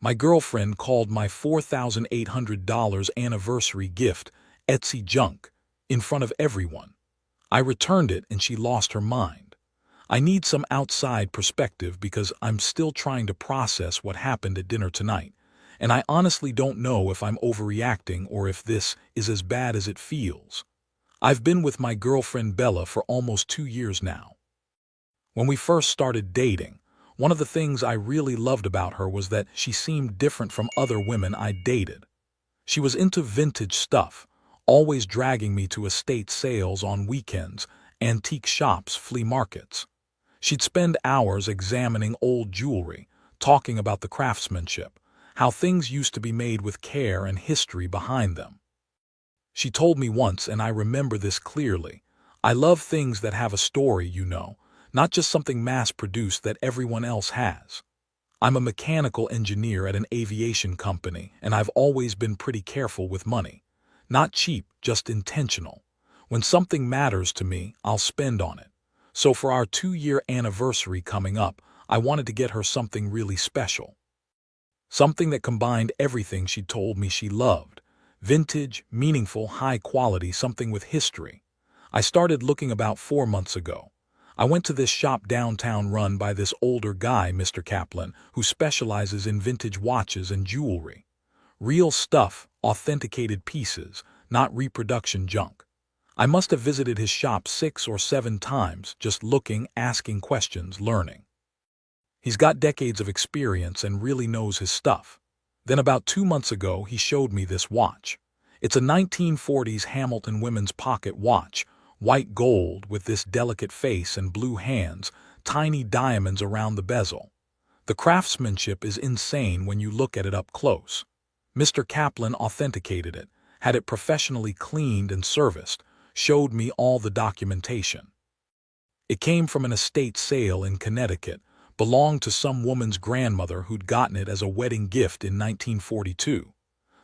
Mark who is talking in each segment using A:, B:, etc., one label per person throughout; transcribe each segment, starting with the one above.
A: My girlfriend called my $4,800 anniversary gift Etsy junk in front of everyone. I returned it and she lost her mind. I need some outside perspective because I'm still trying to process what happened at dinner tonight, and I honestly don't know if I'm overreacting or if this is as bad as it feels. I've been with my girlfriend Bella for almost 2 years now. When we first started dating, one of the things I really loved about her was that she seemed different from other women I dated. She was into vintage stuff, always dragging me to estate sales on weekends, antique shops, flea markets. She'd spend hours examining old jewelry, talking about the craftsmanship, how things used to be made with care and history behind them. She told me once, and I remember this clearly, "I love things that have a story, not just something mass-produced that everyone else has." I'm a mechanical engineer at an aviation company, and I've always been pretty careful with money. Not cheap, just intentional. When something matters to me, I'll spend on it. So for our 2-year anniversary coming up, I wanted to get her something really special. Something that combined everything she told me she loved. Vintage, meaningful, high quality, something with history. I started looking about 4 months ago. I went to this shop downtown run by this older guy, Mr. Kaplan, who specializes in vintage watches and jewelry. Real stuff, authenticated pieces, not reproduction junk. I must have visited his shop 6 or 7 times, just looking, asking questions, learning. He's got decades of experience and really knows his stuff. Then about 2 months ago, he showed me this watch. It's a 1940s Hamilton women's pocket watch, white gold with this delicate face and blue hands, tiny diamonds around the bezel. The craftsmanship is insane when you look at it up close. Mr. Kaplan authenticated it, had it professionally cleaned and serviced, showed me all the documentation. It came from an estate sale in Connecticut, belonged to some woman's grandmother who'd gotten it as a wedding gift in 1942.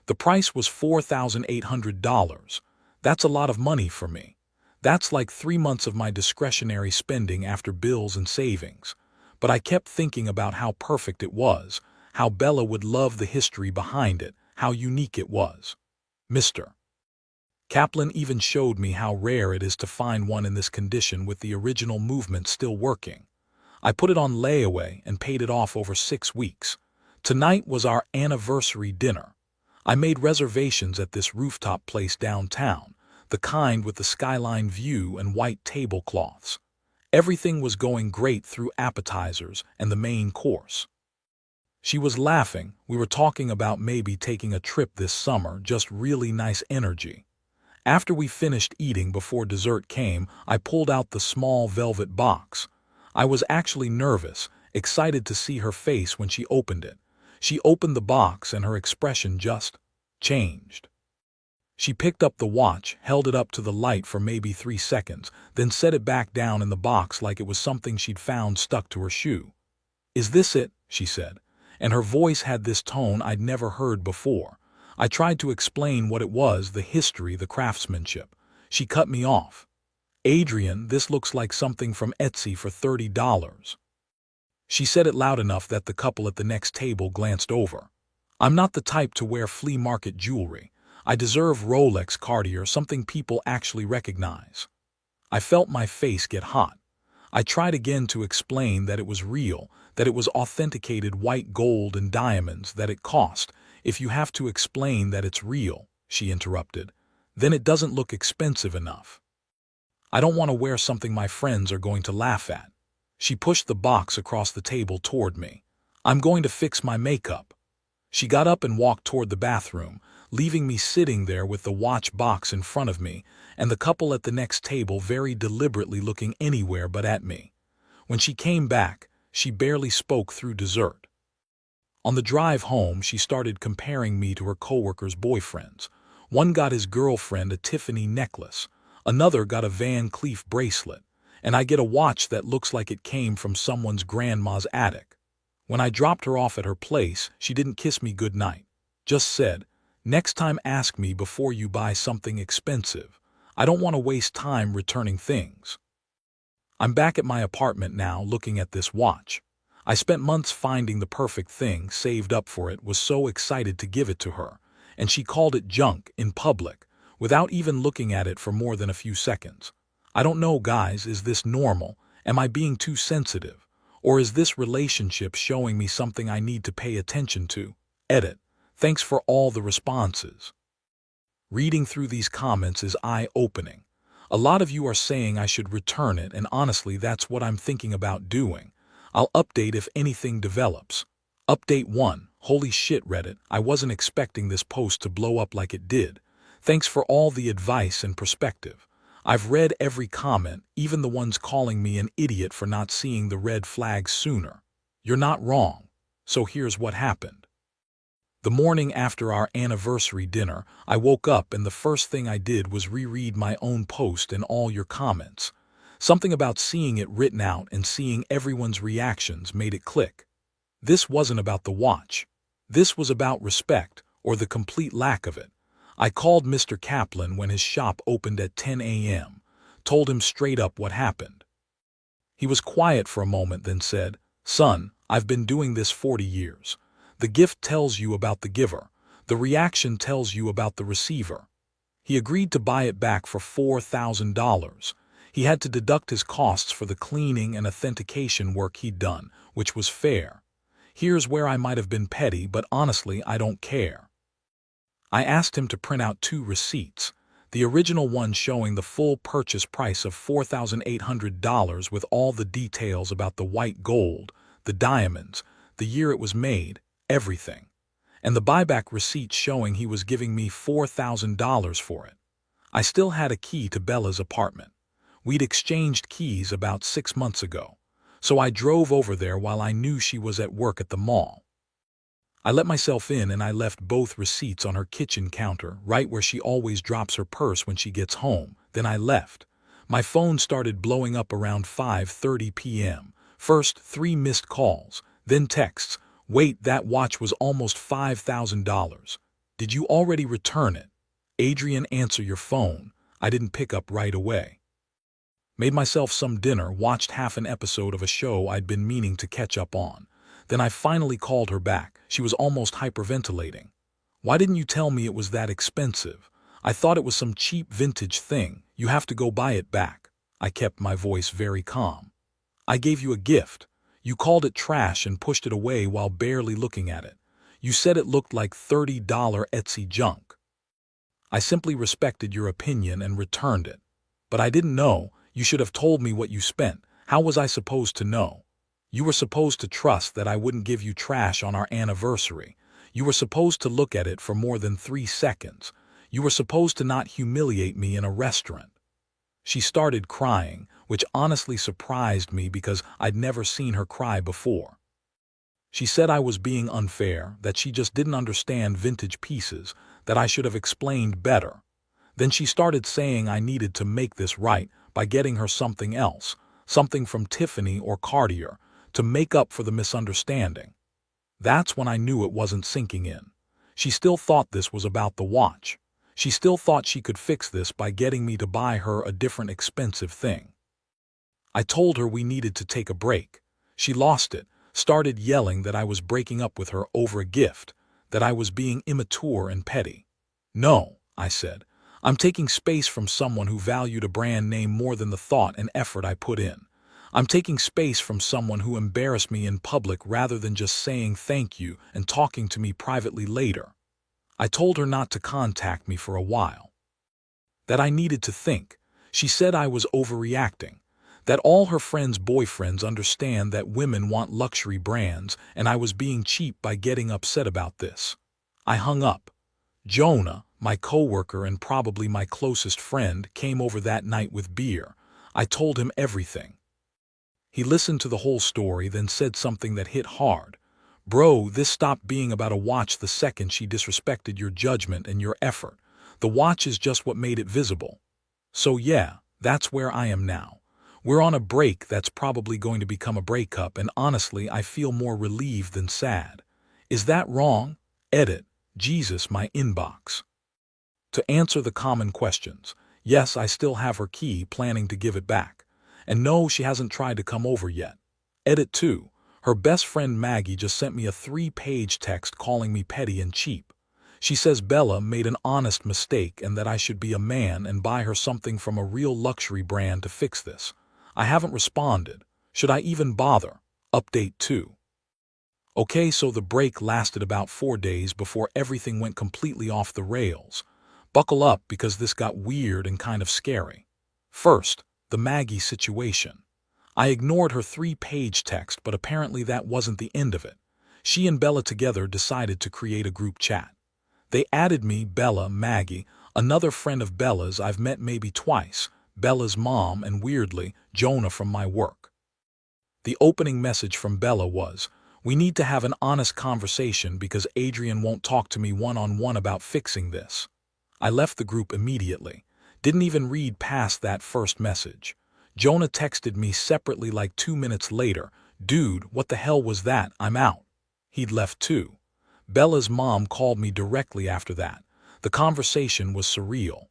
A: The price was $4,800. That's a lot of money for me. That's like 3 months of my discretionary spending after bills and savings. But I kept thinking about how perfect it was, how Bella would love the history behind it, how unique it was. Mr. Kaplan even showed me how rare it is to find one in this condition with the original movement still working. I put it on layaway and paid it off over 6 weeks. Tonight was our anniversary dinner. I made reservations at this rooftop place downtown, the kind with the skyline view and white tablecloths. Everything was going great through appetizers and the main course. She was laughing. We were talking about maybe taking a trip this summer, just really nice energy. After we finished eating, before dessert came, I pulled out the small velvet box. I was actually nervous, excited to see her face when she opened it. She opened the box and her expression just changed. She picked up the watch, held it up to the light for maybe 3 seconds, then set it back down in the box like it was something she'd found stuck to her shoe. "Is this it?" she said, and her voice had this tone I'd never heard before. I tried to explain what it was, the history, the craftsmanship. She cut me off. "Adrian, this looks like something from Etsy for $30. She said it loud enough that the couple at the next table glanced over. I'm not the type to wear flea market jewelry. I deserve Rolex, Cartier, something people actually recognize. I felt my face get hot. I tried again to explain that it was real, that it was authenticated white gold and diamonds, that it cost. "If you have to explain that it's real," she interrupted, "then it doesn't look expensive enough. I don't want to wear something my friends are going to laugh at." She pushed the box across the table toward me. "I'm going to fix my makeup." She got up and walked toward the bathroom, leaving me sitting there with the watch box in front of me, and the couple at the next table very deliberately looking anywhere but at me. When she came back, she barely spoke through dessert. On the drive home, she started comparing me to her coworkers' boyfriends. One got his girlfriend a Tiffany necklace, another got a Van Cleef bracelet, and I get a watch that looks like it came from someone's grandma's attic. When I dropped her off at her place, she didn't kiss me goodnight, just said, "Next time ask me before you buy something expensive. I don't want to waste time returning things." I'm back at my apartment now looking at this watch. I spent months finding the perfect thing, saved up for it, was so excited to give it to her, and she called it junk in public, without even looking at it for more than a few seconds. I don't know, guys, is this normal? Am I being too sensitive? Or is this relationship showing me something I need to pay attention to? Edit. Thanks for all the responses. Reading through these comments is eye-opening. A lot of you are saying I should return it, and honestly, that's what I'm thinking about doing. I'll update if anything develops. Update 1. Holy shit, Reddit, I wasn't expecting this post to blow up like it did. Thanks for all the advice and perspective. I've read every comment, even the ones calling me an idiot for not seeing the red flags sooner. You're not wrong. So here's what happened. The morning after our anniversary dinner, I woke up and the first thing I did was reread my own post and all your comments. Something about seeing it written out and seeing everyone's reactions made it click. This wasn't about the watch. This was about respect, or the complete lack of it. I called Mr. Kaplan when his shop opened at 10 a.m., told him straight up what happened. He was quiet for a moment, then said, "Son, I've been doing this 40 years. The gift tells you about the giver. The reaction tells you about the receiver." He agreed to buy it back for $4,000. He had to deduct his costs for the cleaning and authentication work he'd done, which was fair. Here's where I might have been petty, but honestly, I don't care. I asked him to print out 2 receipts, the original one showing the full purchase price of $4,800 with all the details about the white gold, the diamonds, the year it was made, everything, and the buyback receipt showing he was giving me $4,000 for it. I still had a key to Bella's apartment. We'd exchanged keys about 6 months ago, so I drove over there while I knew she was at work at the mall. I let myself in and I left both receipts on her kitchen counter, right where she always drops her purse when she gets home. Then I left. My phone started blowing up around 5:30 p.m. First, 3 missed calls, then texts. "Wait, that watch was almost $5,000. Did you already return it? Adrian, answer your phone." I didn't pick up right away. Made myself some dinner, watched half an episode of a show I'd been meaning to catch up on. Then I finally called her back. She was almost hyperventilating. "Why didn't you tell me it was that expensive? I thought it was some cheap vintage thing. You have to go buy it back." I kept my voice very calm. "I gave you a gift. You called it trash and pushed it away while barely looking at it. You said it looked like $30 Etsy junk. I simply respected your opinion and returned it. But I didn't know. You should have told me what you spent. How was I supposed to know? You were supposed to trust that I wouldn't give you trash on our anniversary. You were supposed to look at it for more than 3 seconds. You were supposed to not humiliate me in a restaurant." She started crying, which honestly surprised me because I'd never seen her cry before. She said I was being unfair, that she just didn't understand vintage pieces, that I should have explained better. Then she started saying I needed to make this right by getting her something else, something from Tiffany or Cartier, to make up for the misunderstanding. That's when I knew it wasn't sinking in. She still thought this was about the watch. She still thought she could fix this by getting me to buy her a different expensive thing. I told her we needed to take a break. She lost it, started yelling that I was breaking up with her over a gift, that I was being immature and petty. "No," I said. "I'm taking space from someone who valued a brand name more than the thought and effort I put in. I'm taking space from someone who embarrassed me in public rather than just saying thank you and talking to me privately later." I told her not to contact me for a while. That I needed to think. She said I was overreacting. That all her friends' boyfriends understand that women want luxury brands, and I was being cheap by getting upset about this. I hung up. Jonah, my coworker and probably my closest friend, came over that night with beer. I told him everything. He listened to the whole story, then said something that hit hard. "Bro, this stopped being about a watch the second she disrespected your judgment and your effort. The watch is just what made it visible." So yeah, that's where I am now. We're on a break that's probably going to become a breakup, and honestly, I feel more relieved than sad. Is that wrong? Edit. Jesus, my inbox. To answer the common questions, yes, I still have her key, planning to give it back. And no, she hasn't tried to come over yet. Edit 2. Her best friend Maggie just sent me a 3-page text calling me petty and cheap. She says Bella made an honest mistake and that I should be a man and buy her something from a real luxury brand to fix this. I haven't responded. Should I even bother? Update 2. Okay, so the break lasted about 4 days before everything went completely off the rails. Buckle up because this got weird and kind of scary. First, the Maggie situation. I ignored her 3-page text, but apparently that wasn't the end of it. She and Bella together decided to create a group chat. They added me, Bella, Maggie, another friend of Bella's I've met maybe twice, Bella's mom, and weirdly, Jonah from my work. The opening message from Bella was, "We need to have an honest conversation because Adrian won't talk to me one-on-one about fixing this." I left the group immediately. Didn't even read past that first message. Jonah texted me separately like 2 minutes later, "Dude, what the hell was that? I'm out." He'd left too. Bella's mom called me directly after that. The conversation was surreal.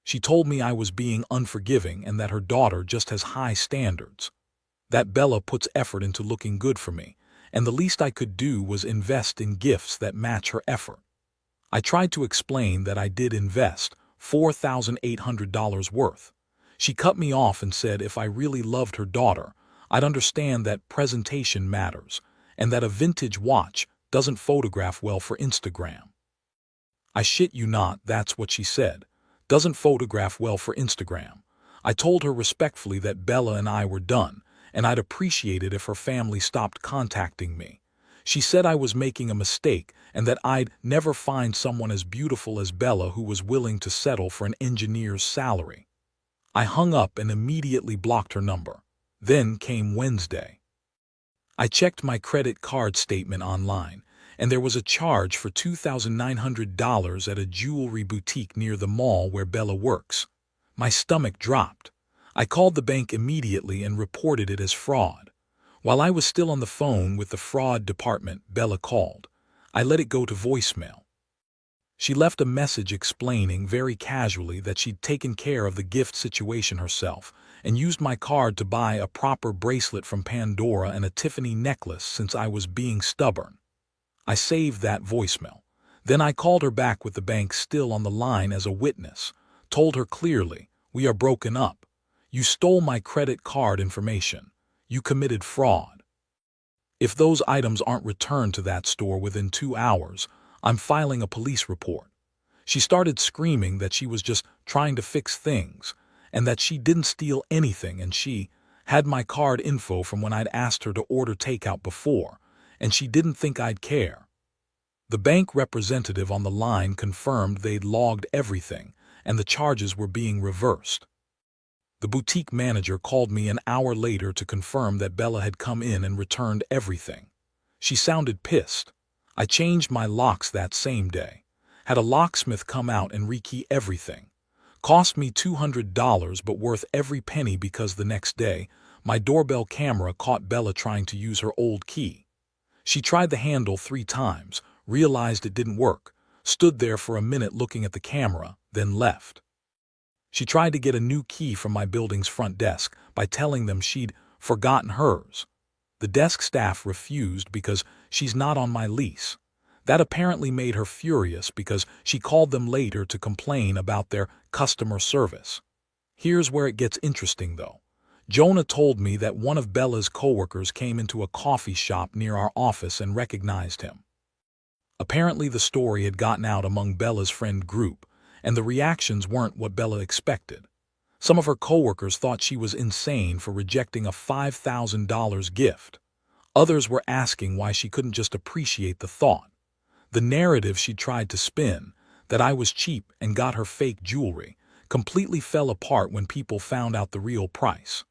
A: She told me I was being unforgiving and that her daughter just has high standards. That Bella puts effort into looking good for me, and the least I could do was invest in gifts that match her effort. I tried to explain that I did invest $4,800 worth. She cut me off and said if I really loved her daughter, I'd understand that presentation matters, and that a vintage watch doesn't photograph well for Instagram. I shit you not, that's what she said. Doesn't photograph well for Instagram. I told her respectfully that Bella and I were done, and I'd appreciate it if her family stopped contacting me. She said I was making a mistake and that I'd never find someone as beautiful as Bella who was willing to settle for an engineer's salary. I hung up and immediately blocked her number. Then came Wednesday. I checked my credit card statement online, and there was a charge for $2,900 at a jewelry boutique near the mall where Bella works. My stomach dropped. I called the bank immediately and reported it as fraud. While I was still on the phone with the fraud department, Bella called. I let it go to voicemail. She left a message explaining very casually that she'd taken care of the gift situation herself and used my card to buy a proper bracelet from Pandora and a Tiffany necklace since I was being stubborn. I saved that voicemail. Then I called her back with the bank still on the line as a witness, told her clearly, "We are broken up. You stole my credit card information. You committed fraud. If those items aren't returned to that store within 2 hours, I'm filing a police report." She started screaming that she was just trying to fix things and that she didn't steal anything, and she had my card info from when I'd asked her to order takeout before, and she didn't think I'd care. The bank representative on the line confirmed they'd logged everything and the charges were being reversed. The boutique manager called me an hour later to confirm that Bella had come in and returned everything. She sounded pissed. I changed my locks that same day. Had a locksmith come out and rekey everything. Cost me $200 but worth every penny because the next day, my doorbell camera caught Bella trying to use her old key. She tried the handle 3 times, realized it didn't work, stood there for a minute looking at the camera, then left. She tried to get a new key from my building's front desk by telling them she'd forgotten hers. The desk staff refused because she's not on my lease. That apparently made her furious because she called them later to complain about their customer service. Here's where it gets interesting though. Jonah told me that one of Bella's coworkers came into a coffee shop near our office and recognized him. Apparently the story had gotten out among Bella's friend group, and the reactions weren't what Bella expected. Some of her coworkers thought she was insane for rejecting a $5,000 gift. Others were asking why she couldn't just appreciate the thought. The narrative she tried to spin, that I was cheap and got her fake jewelry, completely fell apart when people found out the real price.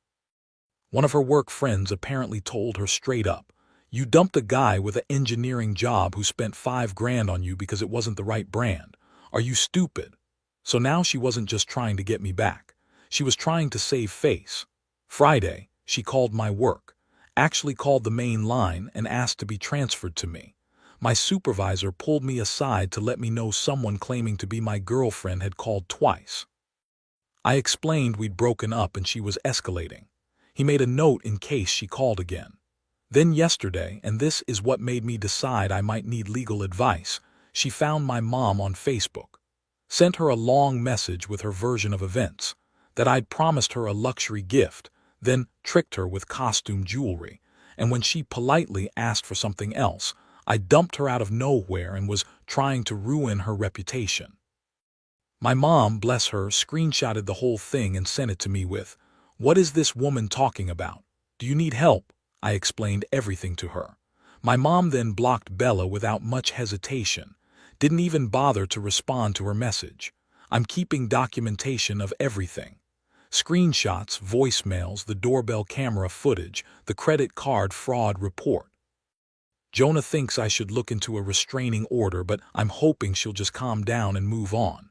A: One of her work friends apparently told her straight up, "You dumped a guy with an engineering job who spent $5,000 on you because it wasn't the right brand. Are you stupid?" So now she wasn't just trying to get me back. She was trying to save face. Friday, she called my work, actually called the main line and asked to be transferred to me. My supervisor pulled me aside to let me know someone claiming to be my girlfriend had called twice. I explained we'd broken up and she was escalating. He made a note in case she called again. Then yesterday, and this is what made me decide I might need legal advice, she found my mom on Facebook. Sent her a long message with her version of events, that I'd promised her a luxury gift, then tricked her with costume jewelry, and when she politely asked for something else, I dumped her out of nowhere and was trying to ruin her reputation. My mom, bless her, screenshotted the whole thing and sent it to me with, "What is this woman talking about? Do you need help?" I explained everything to her. My mom then blocked Bella without much hesitation. Didn't even bother to respond to her message. I'm keeping documentation of everything. Screenshots, voicemails, the doorbell camera footage, the credit card fraud report. Jonah thinks I should look into a restraining order, but I'm hoping she'll just calm down and move on.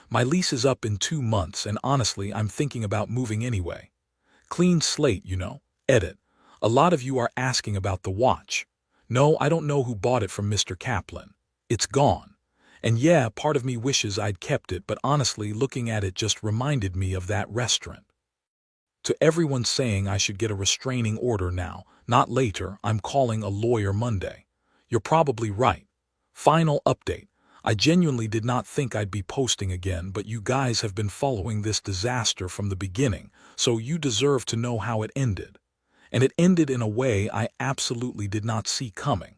A: My lease is up in 2 months, and honestly, I'm thinking about moving anyway. Clean slate, you know. Edit. A lot of you are asking about the watch. No, I don't know who bought it from Mr. Kaplan. It's gone. And yeah, part of me wishes I'd kept it, but honestly, looking at it just reminded me of that restaurant. To everyone saying I should get a restraining order now, not later, I'm calling a lawyer Monday. You're probably right. Final update. I genuinely did not think I'd be posting again, but you guys have been following this disaster from the beginning, so you deserve to know how it ended. And it ended in a way I absolutely did not see coming.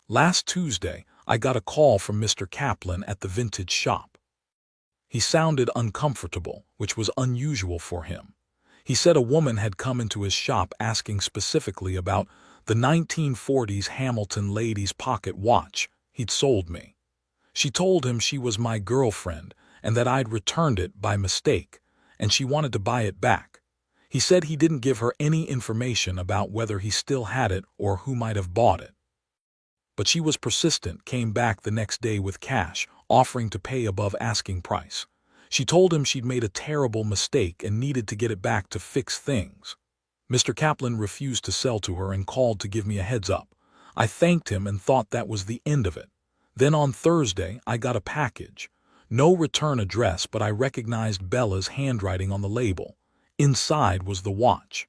A: Last Tuesday, I got a call from Mr. Kaplan at the vintage shop. He sounded uncomfortable, which was unusual for him. He said a woman had come into his shop asking specifically about the 1940s Hamilton lady's pocket watch he'd sold me. She told him she was my girlfriend and that I'd returned it by mistake, and she wanted to buy it back. He said he didn't give her any information about whether he still had it or who might have bought it. But she was persistent, came back the next day with cash, offering to pay above asking price. She told him she'd made a terrible mistake and needed to get it back to fix things. Mr. Kaplan refused to sell to her and called to give me a heads up. I thanked him and thought that was the end of it. Then on Thursday, I got a package. No return address, but I recognized Bella's handwriting on the label. Inside was the watch.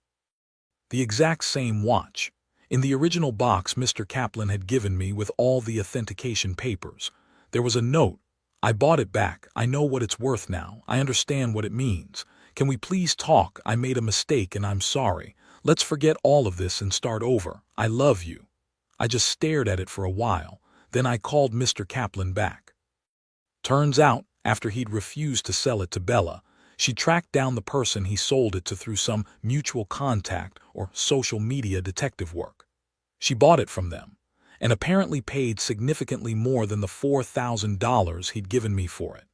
A: The exact same watch. In the original box Mr. Kaplan had given me with all the authentication papers, there was a note. "I bought it back. I know what it's worth now. I understand what it means. Can we please talk? I made a mistake and I'm sorry. Let's forget all of this and start over. I love you." I just stared at it for a while. Then I called Mr. Kaplan back. Turns out, after he'd refused to sell it to Bella, she tracked down the person he sold it to through some mutual contact or social media detective work. She bought it from them, and apparently paid significantly more than the $4,000 he'd given me for it.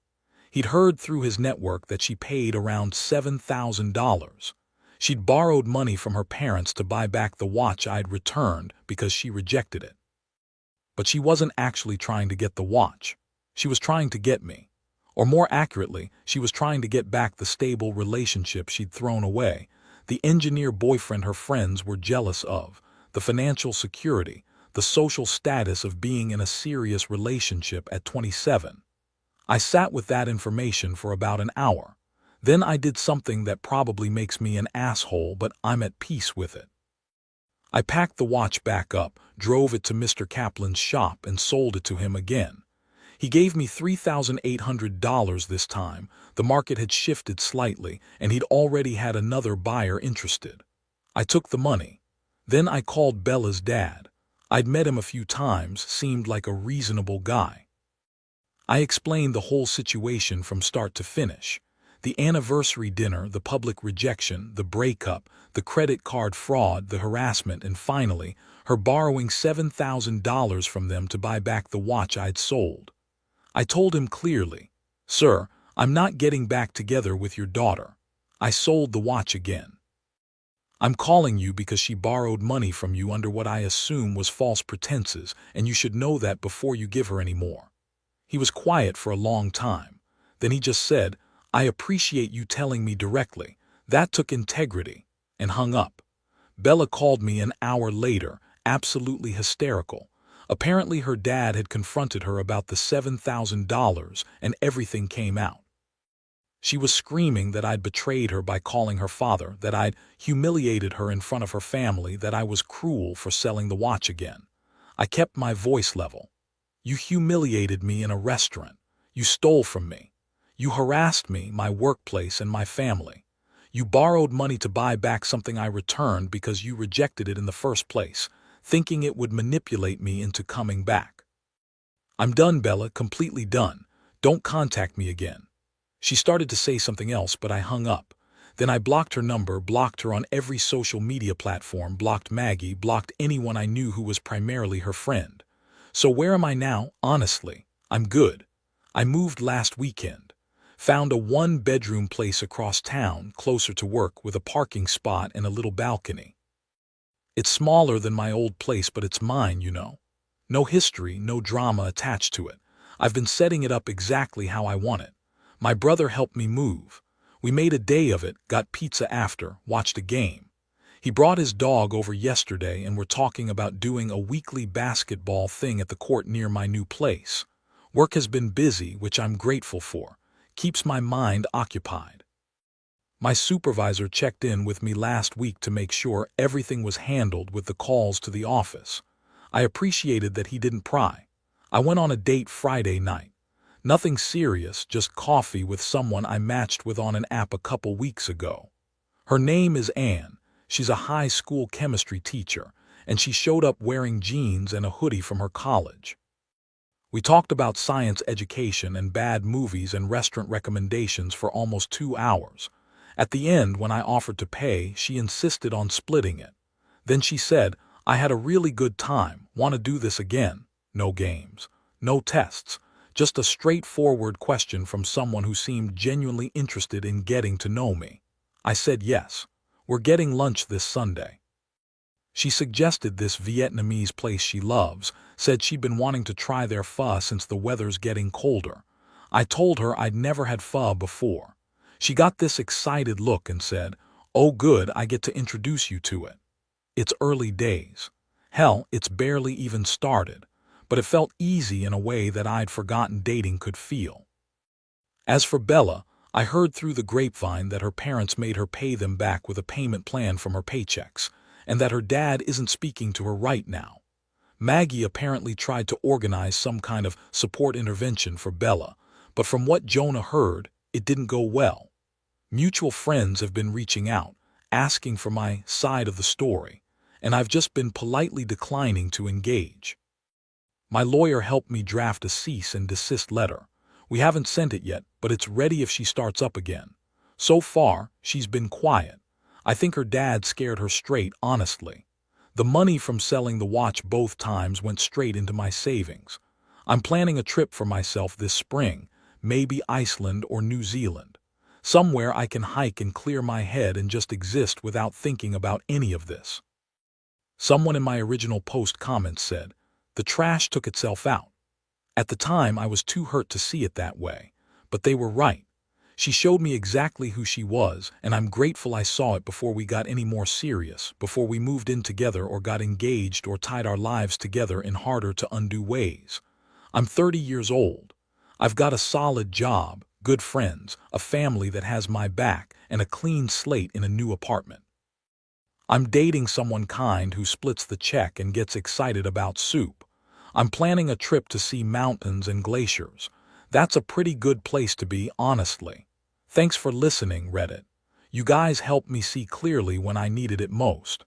A: He'd heard through his network that she paid around $7,000. She'd borrowed money from her parents to buy back the watch I'd returned because she rejected it. But she wasn't actually trying to get the watch. She was trying to get me. Or more accurately, she was trying to get back the stable relationship she'd thrown away, the engineer boyfriend her friends were jealous of, the financial security, the social status of being in a serious relationship at 27. I sat with that information for about an hour. Then I did something that probably makes me an asshole, but I'm at peace with it. I packed the watch back up, drove it to Mr. Kaplan's shop, and sold it to him again. He gave me $3,800 this time. The market had shifted slightly, and he'd already had another buyer interested. I took the money. Then I called Bella's dad. I'd met him a few times, seemed like a reasonable guy. I explained the whole situation from start to finish. The anniversary dinner, the public rejection, the breakup, the credit card fraud, the harassment, and finally, her borrowing $7,000 from them to buy back the watch I'd sold. I told him clearly, "Sir, I'm not getting back together with your daughter. I sold the watch again. I'm calling you because she borrowed money from you under what I assume was false pretenses, and you should know that before you give her any more." He was quiet for a long time. Then he just said, "I appreciate you telling me directly. That took integrity," and hung up. Bella called me an hour later, absolutely hysterical. Apparently her dad had confronted her about the $7,000 and everything came out. She was screaming that I'd betrayed her by calling her father, that I'd humiliated her in front of her family, that I was cruel for selling the watch again. I kept my voice level. You humiliated me in a restaurant. You stole from me. You harassed me, my workplace, and my family. You borrowed money to buy back something I returned because you rejected it in the first place, thinking it would manipulate me into coming back. I'm done, Bella, completely done. Don't contact me again. She started to say something else, but I hung up. Then I blocked her number, blocked her on every social media platform, blocked Maggie, blocked anyone I knew who was primarily her friend. So where am I now? Honestly, I'm good. I moved last weekend. Found a one-bedroom place across town, closer to work, with a parking spot and a little balcony. It's smaller than my old place, but it's mine, you know. No history, no drama attached to it. I've been setting it up exactly how I want it. My brother helped me move. We made a day of it, got pizza after, watched a game. He brought his dog over yesterday and we're talking about doing a weekly basketball thing at the court near my new place. Work has been busy, which I'm grateful for. Keeps my mind occupied. My supervisor checked in with me last week to make sure everything was handled with the calls to the office. I appreciated that he didn't pry. I went on a date Friday night. Nothing serious, just coffee with someone I matched with on an app a couple weeks ago. Her name is Anne. She's a high school chemistry teacher, and she showed up wearing jeans and a hoodie from her college. We talked about science education and bad movies and restaurant recommendations for almost 2 hours. At the end, when I offered to pay, she insisted on splitting it. Then she said, I had a really good time, want to do this again. No games, no tests. Just a straightforward question from someone who seemed genuinely interested in getting to know me. I said yes. We're getting lunch this Sunday. She suggested this Vietnamese place she loves, said she'd been wanting to try their pho since the weather's getting colder. I told her I'd never had pho before. She got this excited look and said, oh good, I get to introduce you to it. It's early days. Hell, it's barely even started. But it felt easy in a way that I'd forgotten dating could feel. As for Bella, I heard through the grapevine that her parents made her pay them back with a payment plan from her paychecks, and that her dad isn't speaking to her right now. Maggie apparently tried to organize some kind of support intervention for Bella, but from what Jonah heard, it didn't go well. Mutual friends have been reaching out, asking for my side of the story, and I've just been politely declining to engage. My lawyer helped me draft a cease and desist letter. We haven't sent it yet, but it's ready if she starts up again. So far, she's been quiet. I think her dad scared her straight, honestly. The money from selling the watch both times went straight into my savings. I'm planning a trip for myself this spring, maybe Iceland or New Zealand. Somewhere I can hike and clear my head and just exist without thinking about any of this. Someone in my original post comments said, the trash took itself out. At the time, I was too hurt to see it that way, but they were right. She showed me exactly who she was, and I'm grateful I saw it before we got any more serious, before we moved in together or got engaged or tied our lives together in harder to undo ways. I'm 30 years old. I've got a solid job, good friends, a family that has my back, and a clean slate in a new apartment. I'm dating someone kind who splits the check and gets excited about soup. I'm planning a trip to see mountains and glaciers. That's a pretty good place to be, honestly. Thanks for listening, Reddit. You guys helped me see clearly when I needed it most.